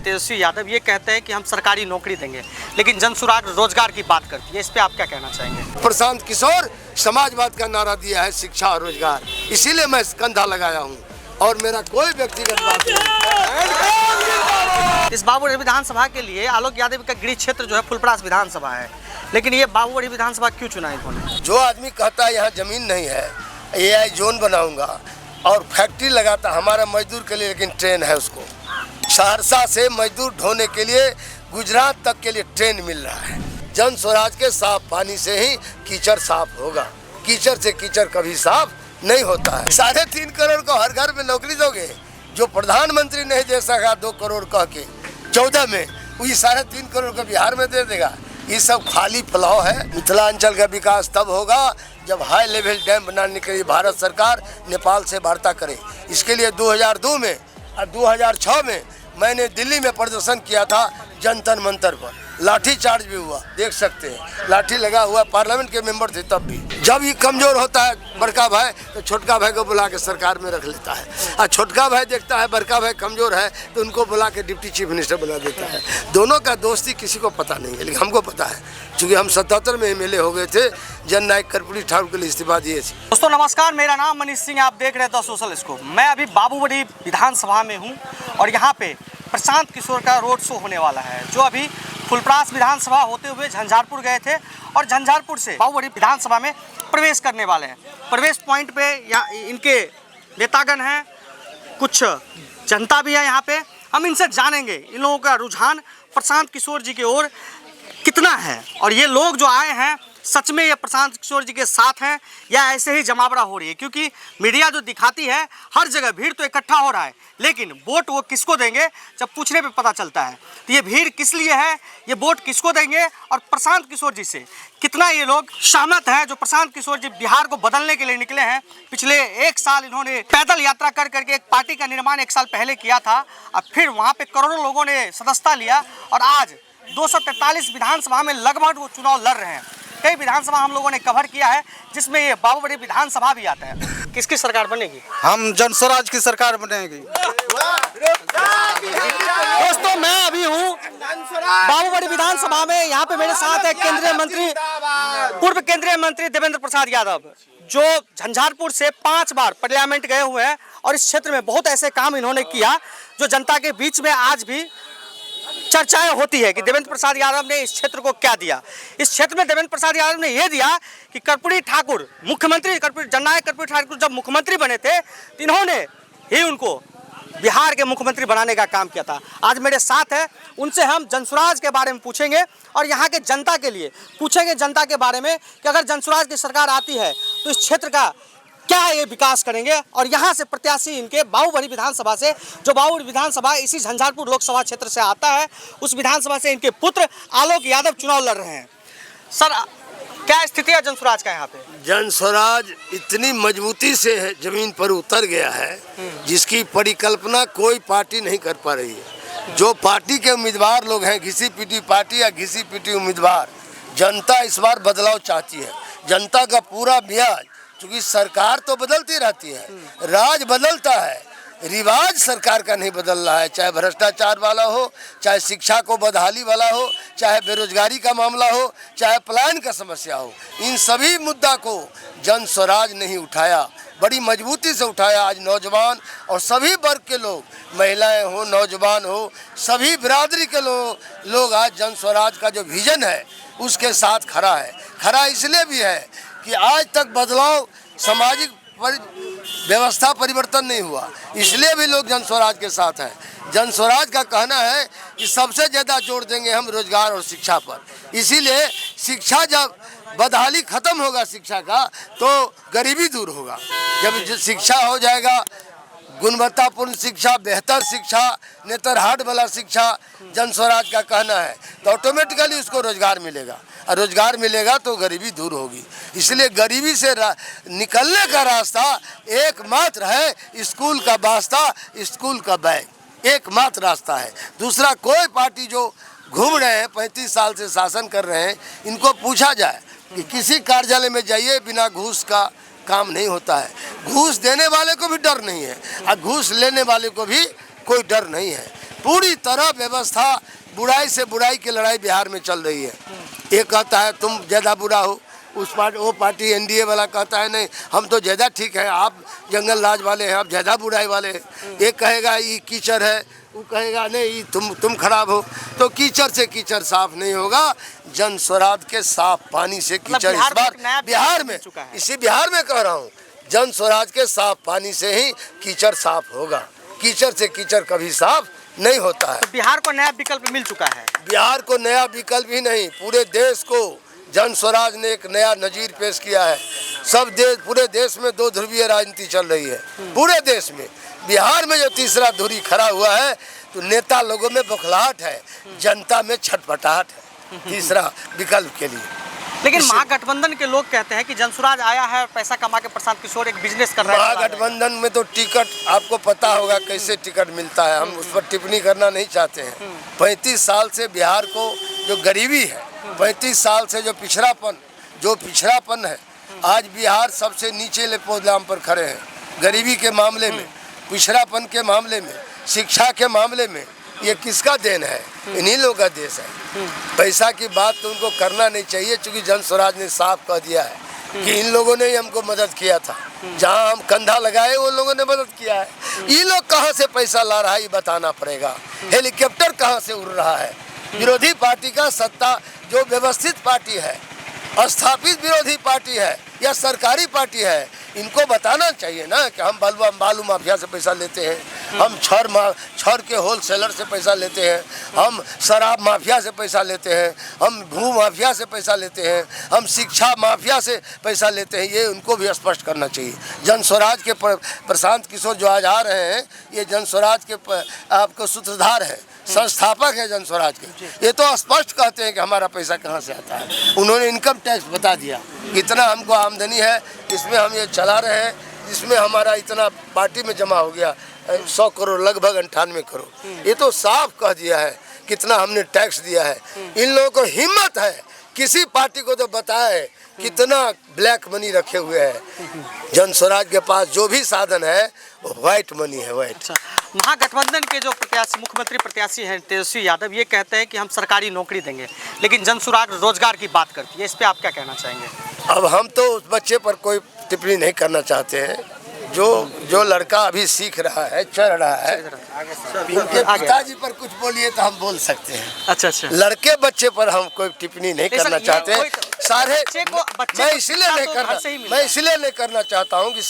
तेजस्वी यादव ये कहते हैं कि हम सरकारी नौकरी देंगे, लेकिन जनसुराज रोजगार की बात करती है। इस पे आप क्या कहना चाहेंगे? प्रशांत किशोर समाजवाद का नारा दिया है, शिक्षा और रोजगार, इसीलिए मैं कंधा लगाया हूँ और मेरा कोई व्यक्तिगत बात नहीं। इस बाबूगढ़ विधानसभा के लिए आलोक यादव का गृह क्षेत्र जो है फुलपरास विधानसभा है, लेकिन ये बाबूगढ़ विधानसभा क्यों चुना इन्होंने? जो आदमी कहता है यहाँ जमीन नहीं है, AI जोन बनाऊंगा और फैक्ट्री लगाता हमारा मजदूर के लिए, लेकिन ट्रेन है उसको सहरसा से मजदूर ढोने के लिए गुजरात तक के लिए ट्रेन मिल रहा है। जन स्वराज के साफ पानी से ही कीचड़ साफ होगा, कीचड़ से कीचड़ कभी साफ नहीं होता है। 3.5 करोड़ को हर घर में नौकरी दोगे, जो प्रधानमंत्री नहीं दे सका 2 करोड़ कह के 14 में, वही 3.5 करोड़ को बिहार में दे देगा। ये सब खाली फैलाव है। मिथिलांचल का विकास तब होगा जब हाई लेवल डैम बनाने के लिए भारत सरकार नेपाल से वार्ता करे। इसके लिए 2002 में और 2006 में मैंने दिल्ली में प्रदर्शन किया था जंतर मंतर पर, लाठी चार्ज भी हुआ, देख सकते हैं लाठी लगा हुआ, पार्लियामेंट के मेंबर थे तब भी। जब ये कमजोर होता है बड़का भाई तो छोटका भाई को बुला के सरकार में रख लेता है, और छोटका भाई देखता है बड़का भाई कमजोर है तो उनको बुला के डिप्टी चीफ मिनिस्टर बना देता है। दोनों का दोस्ती किसी को पता नहीं है, लेकिन हमको पता है, क्योंकि हम 77 में MLA हो गए थे, जननायक कर्पूरी ठाकुर के लिए इस्तीफा दिए थे। दोस्तों नमस्कार, मेरा नाम मनीष सिंह, आप देख रहे थे सोशल स्कोप। मैं अभी बाबूगढ़ विधानसभा में हूँ और यहाँ पे प्रशांत किशोर का रोड शो होने वाला है, जो अभी फुलपरास विधानसभा होते हुए झंझारपुर गए थे और झंझारपुर से बाबूगढ़ विधानसभा में प्रवेश करने वाले हैं। प्रवेश पॉइंट पे यहाँ इनके नेतागण हैं, कुछ जनता भी है यहाँ पे। हम इनसे जानेंगे इन लोगों का रुझान प्रशांत किशोर जी की ओर कितना है, और ये लोग जो आए हैं सच में ये प्रशांत किशोर जी के साथ हैं या ऐसे ही जमावड़ा हो रही है। क्योंकि मीडिया जो दिखाती है हर जगह भीड़ तो इकट्ठा हो रहा है, लेकिन वोट वो किसको देंगे जब पूछने पे पता चलता है। तो ये भीड़ किस लिए है, ये वोट किसको देंगे और प्रशांत किशोर जी से कितना ये लोग सहमत हैं। जो प्रशांत किशोर जी बिहार को बदलने के लिए निकले हैं, पिछले 1 साल इन्होंने पैदल यात्रा कर करके एक पार्टी का निर्माण 1 साल पहले किया था, और फिर वहाँ पे करोड़ों लोगों ने सदस्यता लिया और आज 243 विधानसभा में लगभग वो चुनाव लड़ रहे हैं। कई विधानसभा हम लोगों ने कवर किया है, जिसमें ये बाबूगढ़ विधानसभा भी आता है। किसकी सरकार बनेगी? हम जनस्वराज की सरकार बनेगी। दोस्तों मैं अभी हूँ बाबूगढ़ विधानसभा में, यहाँ पे मेरे साथ है पूर्व केंद्रीय मंत्री देवेंद्र प्रसाद यादव, जो झंझारपुर से 5 बार पार्लियामेंट गए हुए हैं और इस क्षेत्र में बहुत ऐसे काम इन्होंने किया जो जनता के बीच में आज भी चर्चाएं होती है कि देवेंद्र प्रसाद यादव ने इस क्षेत्र को क्या दिया। इस क्षेत्र में देवेंद्र प्रसाद यादव ने यह दिया कि कर्पूरी ठाकुर मुख्यमंत्री, जननायक कर्पूरी ठाकुर जब मुख्यमंत्री बने थे तो इन्होंने ही उनको बिहार के मुख्यमंत्री बनाने का काम किया था। आज मेरे साथ है, उनसे हम जनसुराज के बारे में पूछेंगे और यहाँ के जनता के लिए पूछेंगे, जनता के बारे में कि अगर जनसुराज की सरकार आती है तो इस क्षेत्र का क्या ये विकास करेंगे। और यहाँ से प्रत्याशी इनके बाबूगढ़ विधानसभा से, जो बाबूगढ़ विधानसभा इसी झंझारपुर लोकसभा क्षेत्र से आता है, उस विधानसभा से इनके पुत्र आलोक यादव चुनाव लड़ रहे हैं। सर क्या स्थिति है जनसुराज का यहाँ पे? जनस्वराज इतनी मजबूती से जमीन पर उतर गया है जिसकी परिकल्पना कोई पार्टी नहीं कर पा रही है। जो पार्टी के उम्मीदवार लोग हैं, घिसी पीटी पार्टी या घिसी पीटी उम्मीदवार, जनता इस बार बदलाव चाहती है। जनता का पूरा ब्याज, क्योंकि सरकार तो बदलती रहती है, राज बदलता है, रिवाज सरकार का नहीं बदल रहा है। चाहे भ्रष्टाचार वाला हो, चाहे शिक्षा को बदहाली वाला हो, चाहे बेरोजगारी का मामला हो, चाहे पलायन का समस्या हो, इन सभी मुद्दा को जन स्वराज नहीं उठाया, बड़ी मजबूती से उठाया। आज नौजवान और सभी वर्ग के लोग, महिलाएं हो, नौजवान हो, सभी बिरादरी के लोग आज जन स्वराज का जो विजन है उसके साथ खड़ा है। खड़ा इसलिए भी है कि आज तक बदलाव, सामाजिक व्यवस्था परिवर्तन नहीं हुआ, इसलिए भी लोग जनस्वराज के साथ हैं। जनस्वराज का कहना है कि सबसे ज़्यादा जोर देंगे हम रोजगार और शिक्षा पर। इसीलिए शिक्षा, जब बदहाली खत्म होगा शिक्षा का, तो गरीबी दूर होगा। जब शिक्षा हो जाएगा, गुणवत्तापूर्ण शिक्षा, बेहतर शिक्षा, नेतरहाट वाला शिक्षा जनस्वराज का कहना है, तो ऑटोमेटिकली उसको रोजगार मिलेगा, और रोजगार मिलेगा तो गरीबी दूर होगी। इसलिए गरीबी से निकलने का रास्ता एकमात्र है स्कूल का वास्ता, स्कूल का बैग, एकमात्र रास्ता है। दूसरा कोई पार्टी जो घूम रहे हैं, 35 साल से शासन कर रहे हैं, इनको पूछा जाए कि किसी कार्यालय में जाइए, बिना घूस का काम नहीं होता है। घूस देने वाले को भी डर नहीं है और घूस लेने वाले को भी कोई डर नहीं है। पूरी तरह व्यवस्था बुराई से बुराई की लड़ाई बिहार में चल रही है। एक कहता है तुम ज़्यादा बुरा हो, वो पार्टी एनडीए वाला कहता है नहीं हम तो ज़्यादा ठीक है, आप जंगल राज वाले हैं, आप ज़्यादा बुराई वाले हैं। एक कहेगा ये कीचड़ है, वो कहेगा नहीं तुम खराब हो। तो कीचड़ से कीचड़ साफ नहीं होगा, जन स्वराज के साफ पानी से कीचड़ इस बार बिहार में, इसी बिहार में कह रहा हूँ, जन स्वराज के साफ पानी से ही कीचड़ साफ होगा। कीचड़ से कीचड़ कभी साफ नहीं होता है। तो बिहार को नया विकल्प मिल चुका है। बिहार को नया विकल्प ही नहीं, पूरे देश को जन स्वराज ने एक नया नजीर पेश किया है। सब देश, पूरे देश में 2 ध्रुवीय राजनीति चल रही है। पूरे देश में बिहार में जो तीसरा धुरी खड़ा हुआ है, तो नेता लोगों में बौखलाहट है, जनता में छटपटाहट है तीसरा विकल्प के लिए। लेकिन महागठबंधन के लोग कहते हैं कि जनसुराज आया है, पैसा कमा के प्रशांत किशोर एक बिजनेस कर रहा है। महागठबंधन में तो टिकट आपको पता होगा कैसे टिकट मिलता है, हम उस पर टिप्पणी करना नहीं चाहते हैं। 35 साल से बिहार को जो गरीबी है, 35 साल से जो पिछड़ापन है, आज बिहार सबसे नीचे पोदाम पर खड़े हैं। गरीबी के मामले में, पिछड़ापन के मामले में, शिक्षा के मामले में, ये किसका देन है? इन्हीं लोगों का देश है। पैसा की बात तो उनको करना नहीं चाहिए, क्योंकि जन स्वराज ने साफ कह दिया है कि इन लोगों ने ही हमको मदद किया था। जहां हम कंधा लगाए वो लोगों ने मदद किया है। ये लोग कहां से पैसा ला रहा है ये बताना पड़ेगा। हेलीकॉप्टर कहां से उड़ रहा है? विरोधी पार्टी का सत्ता, जो व्यवस्थित पार्टी है, स्थापित विरोधी पार्टी है या सरकारी पार्टी है, इनको बताना चाहिए ना कि हम बालू माफिया से पैसा लेते हैं, हम छड़ के होलसेलर से पैसा लेते हैं, हम शराब माफिया से पैसा लेते हैं, हम भू माफिया से पैसा लेते हैं, हम शिक्षा माफिया से पैसा लेते हैं। ये उनको भी स्पष्ट करना चाहिए। जन स्वराज के प्रशांत किशोर जो आज आ रहे हैं, ये जन स्वराज के आपको सूत्रधार है, संस्थापक है जन स्वराज के। ये तो स्पष्ट कहते हैं कि हमारा पैसा कहाँ से आता है। उन्होंने इनकम टैक्स बता दिया, इतना हमको आमदनी है, इसमें हम ये चला रहे हैं, इसमें हमारा इतना पार्टी में जमा हो गया 100 करोड़, लगभग 98 करोड़। ये तो साफ कह दिया है कितना हमने टैक्स दिया है। इन लोगों को हिम्मत है किसी पार्टी को तो बताए कितना ब्लैक मनी रखे हुए है। जन स्वराज के पास जो भी साधन है वो व्हाइट मनी है, व्हाइट। महागठबंधन के जो प्रत्याशी, मुख्यमंत्री प्रत्याशी हैं तेजस्वी यादव, ये कहते हैं कि हम सरकारी नौकरी देंगे, लेकिन जन स्वराज रोजगार की बात करती है। इस पे आप क्या कहना चाहेंगे? अब हम तो उस बच्चे पर कोई टिप्पणी नहीं करना चाहते हैं। जो लड़का अभी सीख रहा है, चल रहा है, इनके पिताजी पर कुछ बोलिए तो हम बोल सकते हैं। अच्छा। लड़के बच्चे पर हम कोई टिप्पणी नहीं करना चाहते। सारे मैं इसलिए नहीं करना चाहता हूँ कि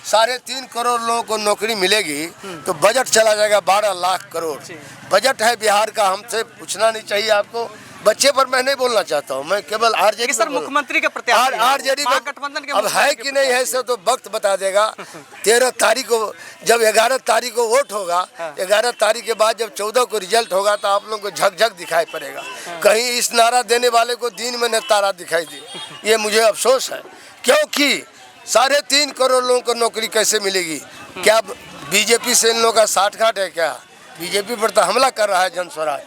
3.5 करोड़ लोगों को नौकरी मिलेगी तो बजट चला जाएगा 12 लाख करोड़। बजट है बिहार का, हमसे पूछना नहीं चाहिए आपको। बच्चे पर मैं नहीं बोलना चाहता हूँ, मैं केवल आरजेडी सर मुख्यमंत्री के प्रत्याशी आरजेडी महागठबंधन के अब है कि नहीं है तो वक्त बता देगा। 13 तारीख को, जब 11 तारीख को वोट होगा, 11 तारीख के बाद जब 14 को रिजल्ट होगा तो आप लोगों को झकझक दिखाई पड़ेगा। कहीं इस नारा देने वाले को दिन में न तारा दिखाई दे। ये मुझे अफसोस है, क्योंकि 3.5 करोड़ लोगों को नौकरी कैसे मिलेगी? क्या बीजेपी से इन लोगों का साठगांठ है? क्या बीजेपी पर तो हमला कर रहा है जन स्वराज,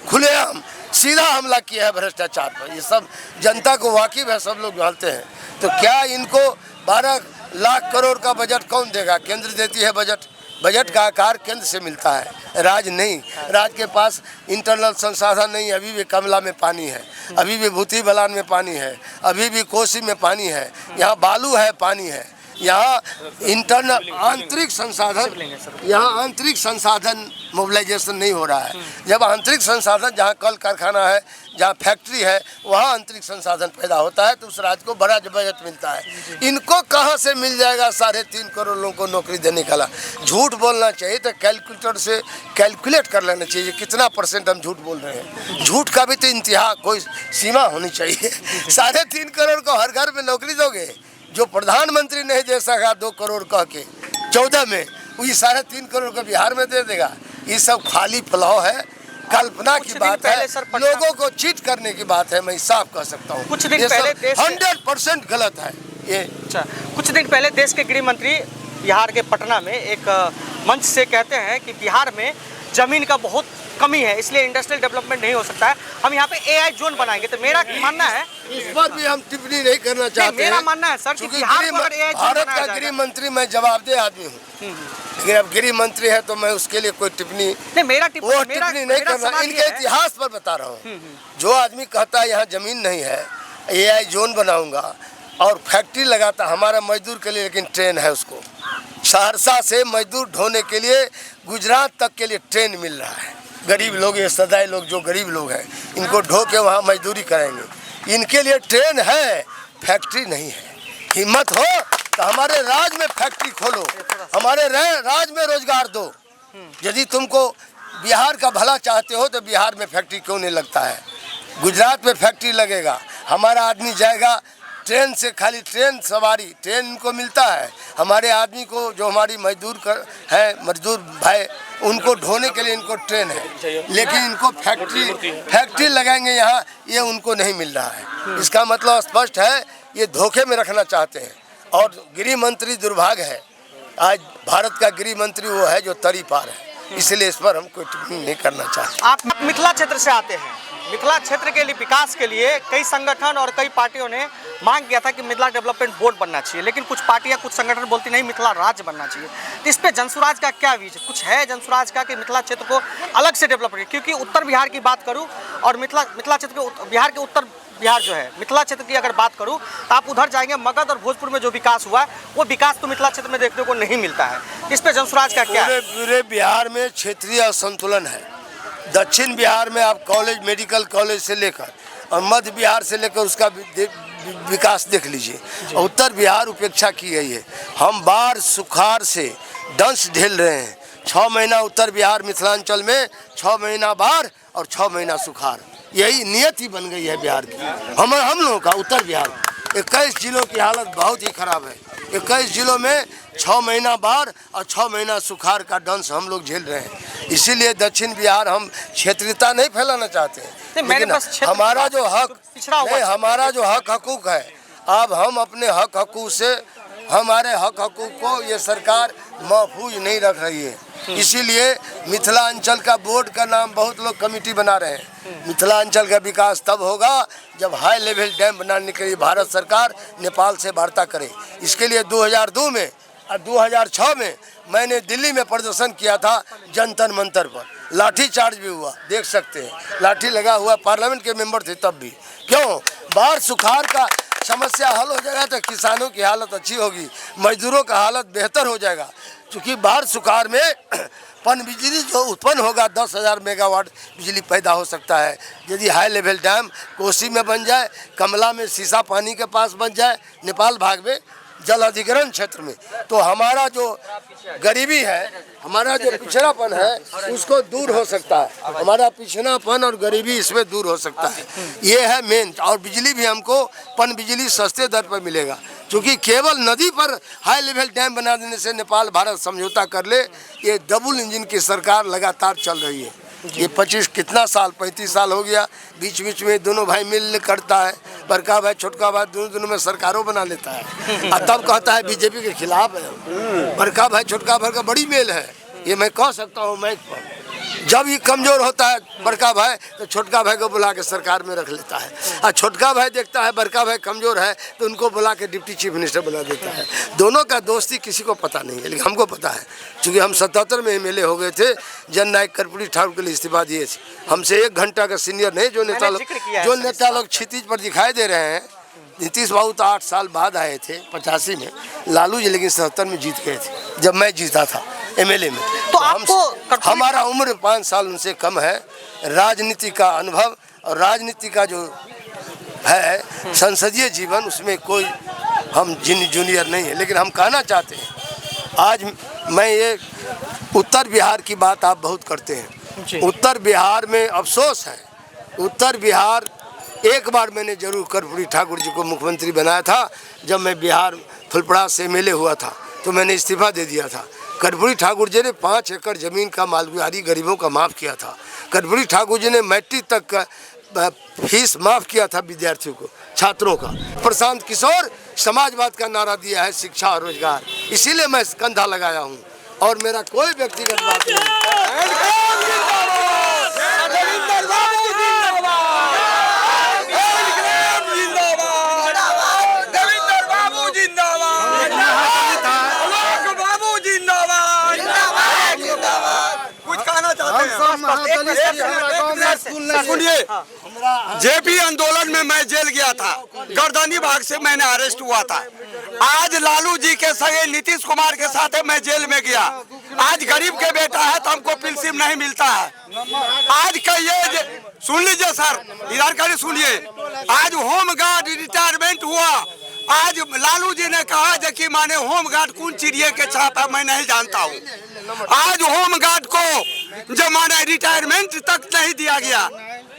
खुलेआम सीधा हमला किया है भ्रष्टाचार पर। ये सब जनता को वाकिफ है, सब लोग जानते हैं। तो क्या इनको 12 लाख करोड़ का बजट कौन देगा? केंद्र देती है बजट। बजट का आकार केंद्र से मिलता है, राज नहीं। राज के पास इंटरनल संसाधन नहीं। अभी भी कमला में पानी है, अभी भी भूती बलान में पानी है, अभी भी कोसी में पानी है, यहाँ बालू है, पानी है। यहाँ इंटरनल आंतरिक संसाधन मोबिलाइजेशन नहीं हो रहा है। जब आंतरिक संसाधन, जहाँ कल कारखाना है, जहाँ फैक्ट्री है, वहाँ आंतरिक संसाधन पैदा होता है तो उस राज्य को बड़ा बजट मिलता है। इनको कहाँ से मिल जाएगा 3.5 करोड़ लोगों को नौकरी देने का? झूठ बोलना चाहिए तो कैलकुलेटर से कैलकुलेट कर लेना चाहिए कितना % हम झूठ बोल रहे हैं। झूठ का भी तो इंतहा, कोई सीमा होनी चाहिए। 3.5 करोड़ को हर घर में नौकरी दोगे? जो प्रधानमंत्री नहीं दे सका 2 करोड़ कह के 14 में, वही 3.5 करोड़ को बिहार में दे देगा। ये सब खाली फैलाव है, कल्पना की बात है, लोगों को चीट करने की बात है। मैं साफ कह सकता हूँ कुछ दिन पहले 100% गलत है ये। अच्छा, कुछ दिन पहले देश के गृह मंत्री बिहार के पटना में एक मंच से कहते हैं कि बिहार में जमीन का बहुत कमी है, इसलिए इंडस्ट्रियल डेवलपमेंट नहीं हो सकता है। हम यहाँ पे AI जोन बनाएंगे। तो मेरा मानना है, इस पर भी हम टिप्पणी नहीं करना चाहते। मेरा मानना है सर कि बिहार को अगर AI जोन भारत बनाया का जाएगा- गृह मंत्री मैं जवाबदेह आदमी हूँ, लेकिन अब गृह मंत्री है तो मैं उसके लिए कोई टिप्पणी नहीं, मेरा वो टिप्पणी नहीं करना। इनके इतिहास पर बता रहा हूँ। जो आदमी कहता है यहाँ जमीन नहीं है, AI जोन बनाऊंगा और फैक्ट्री लगाता हमारा मजदूर के लिए, लेकिन ट्रेन है उसको सहरसा से मजदूर ढोने के लिए गुजरात तक के लिए ट्रेन मिल रहा है। गरीब लोग, ये सदाई लोग जो गरीब लोग हैं, इनको ढो के वहाँ मजदूरी करेंगे। इनके लिए ट्रेन है, फैक्ट्री नहीं है। हिम्मत हो तो हमारे राज्य में फैक्ट्री खोलो, हमारे राज्य में रोजगार दो। यदि तुमको बिहार का भला चाहते हो तो बिहार में फैक्ट्री क्यों नहीं लगता है? गुजरात में फैक्ट्री लगेगा, हमारा आदमी जाएगा ट्रेन से, खाली ट्रेन सवारी, ट्रेन इनको मिलता है। हमारे आदमी को जो हमारी मजदूर भाई, उनको ढोने के लिए इनको ट्रेन है, लेकिन इनको फैक्ट्री लगाएंगे यहाँ, ये उनको नहीं मिल रहा है। इसका मतलब स्पष्ट है, ये धोखे में रखना चाहते हैं। और गृह मंत्री दुर्भाग्य है, आज भारत का गृह मंत्री वो है जो तरी पार है, इसलिए इस पर हम कोई टिप्पणी नहीं करना चाहते। आप मिथिला क्षेत्र से आते हैं। मिथिला क्षेत्र के लिए विकास के लिए कई संगठन और कई पार्टियों ने मांग किया था कि मिथिला डेवलपमेंट बोर्ड बनना चाहिए, लेकिन कुछ पार्टियां, कुछ संगठन बोलती नहीं, मिथिला राज्य बनना चाहिए। तो इस पे जनसुराज का क्या विजन कुछ है जनसुराज का कि मिथिला क्षेत्र को अलग से डेवलप करें? क्योंकि उत्तर बिहार की बात करूँ और मिथिला क्षेत्र के बिहार के उत्तर बिहार जो है, मिथिला क्षेत्र की अगर बात करूं तो आप उधर जाएंगे, मगध और भोजपुर में जो विकास हुआ है वो विकास तो मिथिला क्षेत्र में देखने को नहीं मिलता है। इस पे जनसुराज का क्या है? पूरे बिहार में क्षेत्रीय असंतुलन है। दक्षिण बिहार में आप कॉलेज, मेडिकल कॉलेज से लेकर और मध्य बिहार से लेकर उसका विकास देख लीजिए। उत्तर बिहार उपेक्षा की गई है। हम बाढ़ सुखाड़ से दंश झेल रहे हैं। 6 महीना उत्तर बिहार मिथिलांचल में, 6 महीना बाढ़ और 6 महीना सुखाड़, यही नियति बन गई है बिहार की। हम लोगों का उत्तर बिहार 21 जिलों की हालत बहुत ही खराब है। 21 जिलों में 6 महीना बाढ़ और 6 महीना सुखाड़ का दंश हम लोग झेल रहे हैं। इसीलिए दक्षिण बिहार हम क्षेत्रीयता नहीं फैलाना चाहते हैं, लेकिन हमारा जो हक हकूक है, अब हम अपने हक हकूक से, हमारे हक हकूक को ये सरकार महफूज नहीं रख रही है। इसीलिए मिथिलांचल का बोर्ड का नाम बहुत लोग कमेटी बना रहे हैं। मिथिलांचल का विकास तब होगा जब हाई लेवल डैम बनाने के लिए भारत सरकार नेपाल से वार्ता करे। इसके लिए 2002 में और 2006 में मैंने दिल्ली में प्रदर्शन किया था, जंतर मंतर पर लाठी चार्ज भी हुआ, देख सकते हैं, लाठी लगा हुआ, पार्लियामेंट के मेंबर थे तब भी। क्यों? बाढ़ सुखाड़ का समस्या हल हो जाएगा तो किसानों की हालत अच्छी होगी, मजदूरों का हालत बेहतर हो जाएगा। क्योंकि बाढ़ सुखाड़ में पन बिजली जो उत्पन्न होगा 10,000 मेगावाट बिजली पैदा हो सकता है। यदि हाई लेवल डैम कोसी में बन जाए, कमला में, सीसा पानी के पास बन जाए, नेपाल भाग में जल अधिग्रहण क्षेत्र में, तो हमारा जो गरीबी है, हमारा जो पिछड़ापन है, उसको दूर हो सकता है। हमारा पिछड़ापन और गरीबी इसमें दूर हो सकता है। ये है मेन। और बिजली भी हमको पन बिजली सस्ते दर पर मिलेगा, क्योंकि केवल नदी पर हाई लेवल डैम बना देने से नेपाल भारत समझौता कर ले, ये डबल इंजन की सरकार लगातार चल रही है। ये 35 साल हो गया। बीच बीच में दोनों भाई मिल करता है, बड़का भाई छोटका भाई दोनों में सरकारों बना लेता है और तब कहता है बीजेपी के खिलाफ है। बड़का भाई छोटका भाई का बड़ी मेल है, ये मैं कह सकता हूँ। मैं जब ये कमजोर होता है बड़का भाई तो छोटका भाई को बुला के सरकार में रख लेता है, और छोटका भाई देखता है बड़का भाई कमजोर है तो उनको बुला के डिप्टी चीफ मिनिस्टर बना देता है। दोनों का दोस्ती किसी को पता नहीं है, लेकिन हमको पता है, क्योंकि हम 77 में MLA हो गए थे। जननायक कर्पूरी ठाकुर के लिए इस्तीफा दिए थे। हमसे 1 घंटा का सीनियर नहीं। जो नेता लोग क्षितिज पर दिखाई दे रहे हैं, नीतीश बाबू तो 8 साल बाद आए थे 85 में, लालू जी लेकिन 77 में जीत गए थे जब मैं जीता था MLA में। तो आपको हमारा उम्र 5 साल उनसे कम है। राजनीति का अनुभव और राजनीति का जो है संसदीय जीवन, उसमें कोई हम जूनियर नहीं है। लेकिन हम कहना चाहते हैं, आज मैं ये उत्तर बिहार की बात आप बहुत करते हैं। उत्तर बिहार में अफसोस है, उत्तर बिहार एक बार मैंने जरूर कर्पूरी ठाकुर जी को मुख्यमंत्री बनाया था। जब मैं बिहार फुलपरास से MLA हुआ था तो मैंने इस्तीफा दे दिया था। कर्पूरी ठाकुर जी ने 5 एकड़ जमीन का मालगुजारी गरीबों का माफ़ किया था। कर्पूरी ठाकुर जी ने मैट्रिक तक का फीस माफ़ किया था विद्यार्थियों को, छात्रों का। प्रशांत किशोर समाजवाद का नारा दिया है, शिक्षा और रोजगार, इसीलिए मैं कंधा लगाया हूँ और मेरा कोई व्यक्तिगत बात नहीं। सुनिए, जेपी आंदोलन में मैं जेल गया था, गर्दनी भाग से मैंने अरेस्ट हुआ था। आज लालू जी के संगे नीतीश कुमार के साथ मैं जेल में गया। आज गरीब के बेटा है तो हमको पेंशन नहीं मिलता है। आज कहिए, सुन लीजिए सर, इधर कर सुनिए, आज होम गार्ड रिटायरमेंट हुआ। आज लालू जी ने कहा कि माने होम गार्ड कौन चिड़िया के छाप है मैं नहीं जानता हूँ। आज होम गार्ड को जो माने रिटायरमेंट तक नहीं दिया गया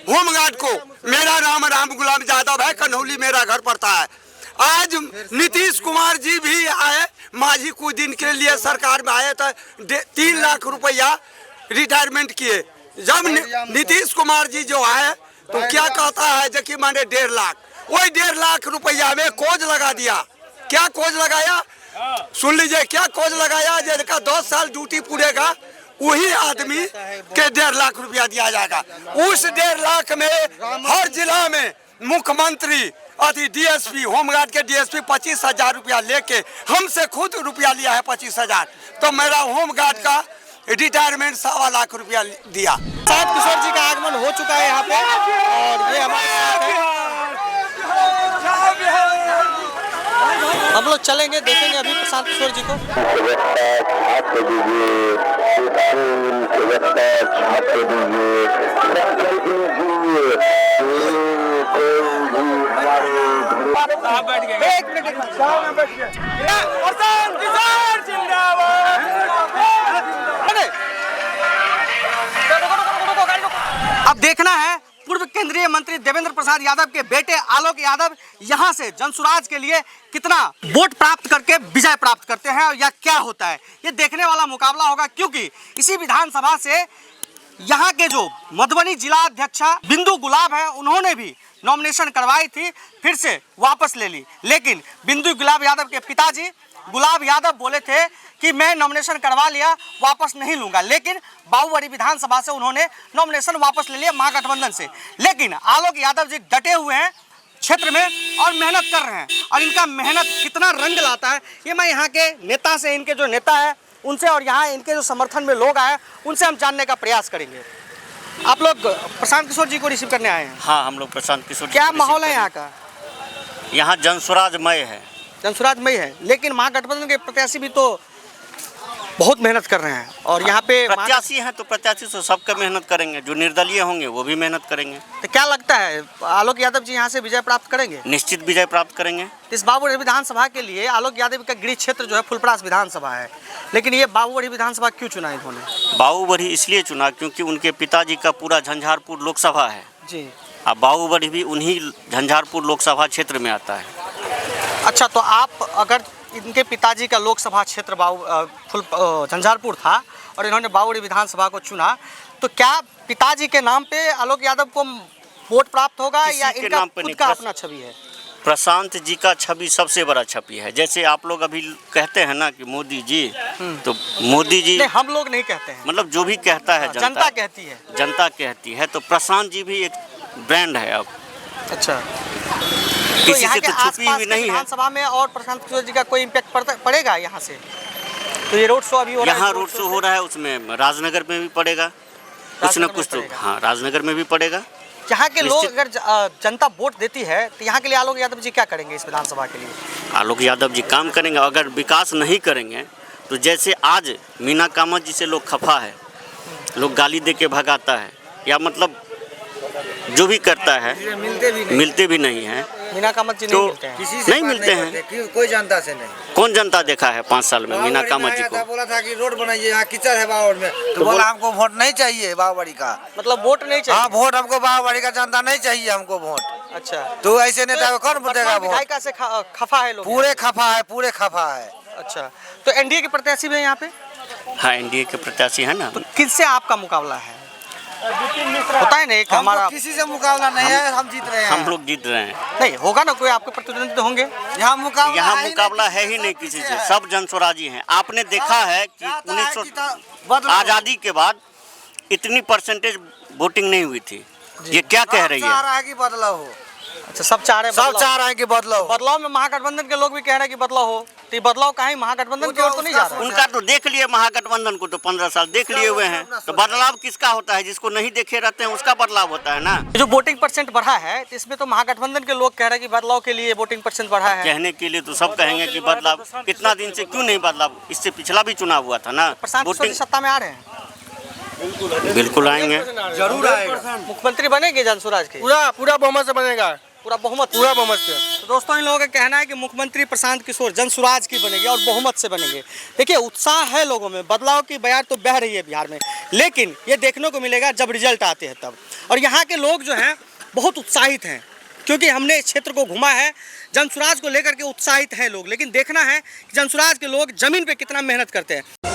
होम गार्ड को। मेरा नाम राम गुलाम यादव है, कन्हौली मेरा घर पड़ता है। आज नीतीश कुमार जी भी आए, माझी कुछ दिन के लिए सरकार में आए तो 3 लाख रुपया रिटायरमेंट किए। जब नीतीश कुमार जी जो आए तो क्या कहता है कि माने 1.5 लाख, वही 1.5 लाख रुपया में कोज लगा दिया। क्या कोज लगाया सुन लीजिए, क्या कोज लगाया, जिसका 10 साल ड्यूटी पूरेगा वही आदमी के 1.5 लाख रुपया दिया जाएगा। उस 1.5 लाख में हर जिला में मुख्यमंत्री अति डीएसपी होमगार्ड के डीएसपी 25,000 रुपया लेके हमसे खुद रुपया लिया है 25,000। तो मेरा होमगार्ड का रिटायरमेंट 1.25 लाख रुपया दिया। प्रशांत किशोर जी का आगमन हो चुका है यहाँ पे और ये हमारे साथ है। हम लोग चलेंगे, देखेंगे अभी प्रशांत किशोर जी को। अब देखना है पूर्व केंद्रीय मंत्री देवेंद्र प्रसाद यादव के बेटे आलोक यादव यहां से जनसुराज के लिए कितना वोट प्राप्त करके विजय प्राप्त करते हैं और या क्या होता है, ये देखने वाला मुकाबला होगा। क्योंकि इसी विधानसभा से यहाँ के जो मधुबनी जिला अध्यक्षा बिंदु गुलाब है, उन्होंने भी नॉमिनेशन करवाई थी, फिर से वापस ले ली। लेकिन बिंदु गुलाब यादव के पिताजी गुलाब यादव बोले थे कि मैं नॉमिनेशन करवा लिया, वापस नहीं लूंगा। लेकिन बाबूबड़ी विधानसभा से उन्होंने नॉमिनेशन वापस ले लिया महागठबंधन से। लेकिन आलोक यादव जी डटे हुए हैं क्षेत्र में और मेहनत कर रहे हैं, और इनका मेहनत कितना रंग लाता है ये मैं यहाँ के नेता से, इनके जो नेता है उनसे और यहाँ इनके जो समर्थन में लोग आए उनसे हम जानने का प्रयास करेंगे। आप लोग प्रशांत किशोर जी को रिसीव करने आए हैं? हाँ, हम लोग प्रशांत किशोर। क्या माहौल है यहाँ का? यहाँ जनसुराजमय है, जनसुराजमय है। लेकिन महागठबंधन के प्रत्याशी भी तो बहुत मेहनत कर रहे हैं और यहाँ पे प्रत्याशी हैं तो प्रत्याशी तो सबका मेहनत करेंगे, जो निर्दलीय होंगे वो भी मेहनत करेंगे। तो क्या लगता है आलोक यादव जी यहाँ से विजय प्राप्त करेंगे? निश्चित विजय प्राप्त करेंगे। इस बाबूबड़ी विधानसभा के लिए आलोक यादव का गृह क्षेत्र जो है फुलपरास विधानसभा है, लेकिन ये बाबूबड़ी विधानसभा क्यों चुना इन्होंने? बाबूबड़ी इसलिए चुना क्योंकि उनके पिताजी का पूरा झंझारपुर लोकसभा है जी, अब बाबूबड़ी भी उन्हीं झंझारपुर लोकसभा क्षेत्र में आता है। अच्छा, तो आप अगर इनके पिताजी का लोकसभा क्षेत्र झंझारपुर था और इन्होंने बाबूबड़ी विधानसभा को चुना, तो क्या पिताजी के नाम पे आलोक यादव को वोट प्राप्त होगा या इनका खुद का अपना छवि है? प्रशांत जी का छवि सबसे बड़ा छवि है। जैसे आप लोग अभी कहते हैं ना कि मोदी जी, तो मोदी जी नहीं, हम लोग नहीं कहते हैं, मतलब जो भी कहता है जनता कहती है, जनता कहती है। तो प्रशांत जी भी एक ब्रांड है अब। अच्छा, किसी यहाँ से के तो छुपी आसपास हुई के नहीं है। विधानसभा में और प्रशांत किशोर जी का कोई इम्पैक्ट पड़ेगा यहाँ से? तो ये रोड शो अभी हो रहा है, यहाँ रोड शो हो रहा है, उसमें राजनगर में भी पड़ेगा कुछ न कुछ, तो हाँ राजनगर में भी पड़ेगा। यहाँ के लोग अगर जनता वोट देती है तो यहाँ के लिए आलोक यादव जी क्या करेंगे इस विधानसभा के लिए? आलोक यादव जी काम करेंगे। अगर विकास नहीं करेंगे तो जैसे आज मीना कामत जी से लोग खफा है, लोग गाली दे के भगाता है, या मतलब जो भी करता है मिलते भी नहीं है। मीना कामत जी तो नहीं मिलते हैं, किसी से नहीं मिलते हैं, कोई जनता से नहीं। कौन जनता देखा है 5 साल में मीना कामत जी को? बोला था कि रोड बनाइए, यहाँ कीचड़ है बावड़ में, तो बोला हमको वोट नहीं चाहिए बावड़ी का, मतलब वोट नहीं चाहिए। हाँ, वोट हमको बावड़ी का जनता नहीं चाहिए, हमको वोट। अच्छा, तो ऐसे नेता को कौन देगा वोट? विधायिका से खफा है लोग, पूरे खफा है, पूरे खफा है। अच्छा, तो एनडीए के प्रत्याशी भी हैं यहाँ पे? हाँ, एनडीए के प्रत्याशी है ना। तो किससे आपका मुकाबला है? होता है ना एक हमारा, किसी से मुकाबला नहीं है, हम जीत रहे हैं। हम लोग जीत रहे हैं। नहीं होगा ना, कोई आपके प्रतिद्वंदी तो होंगे। यहाँ मुकाबला है ही नहीं किसी से, सब जनस्वराजी हैं। आपने देखा है कि 1900 आज़ादी के बाद इतनी परसेंटेज वोटिंग नहीं हुई थी। ये क्या कह रही है? कि बदलाव हो, अच्छा, सब चाह रहे हैं सब बदलाव। चाह रहे हैं कि बदलाव हो। बदलाव में महागठबंधन के लोग भी कह रहे हैं कि बदलाव हो, तो ये बदलाव कहीं महागठबंधन की ओर तो नहीं जा रहा है। उनका तो देख लिए महागठबंधन को, तो 15 साल देख लिए हुए हैं, तो बदलाव किसका होता है? जिसको नहीं देखे रहते हैं उसका बदलाव होता है ना। जो वोटिंग परसेंट बढ़ा है तो इसमें तो महागठबंधन के लोग कह रहे हैं कि बदलाव के लिए वोटिंग परसेंट बढ़ा है। कहने के लिए तो सब कहेंगे कि बदलाव, कितना दिन से क्यों नहीं बदलाव? इससे पिछला भी चुनाव हुआ था ना। प्रशांत किशोर जी सत्ता में आ रहे हैं, बिल्कुल आएंगे। जरूर आएगा। मुख्यमंत्री बनेंगे जनसुराज के, पूरा बहुमत से बनेगा, पूरा बहुमत से। पूरा बहुमत से। तो दोस्तों इन लोगों का कहना है कि मुख्यमंत्री प्रशांत किशोर जनसुराज की बनेगी और बहुमत से बनेंगे। देखिए उत्साह है लोगों में, बदलाव की बयार तो बह रही है बिहार में, लेकिन ये देखने को मिलेगा जब रिजल्ट आते हैं तब। और यहाँ के लोग जो हैं बहुत उत्साहित हैं, क्योंकि हमने इस क्षेत्र को घुमा है, जनसुराज को लेकर के उत्साहित हैं लोग, लेकिन देखना है कि जनसुराज के लोग जमीन पे कितना मेहनत करते हैं।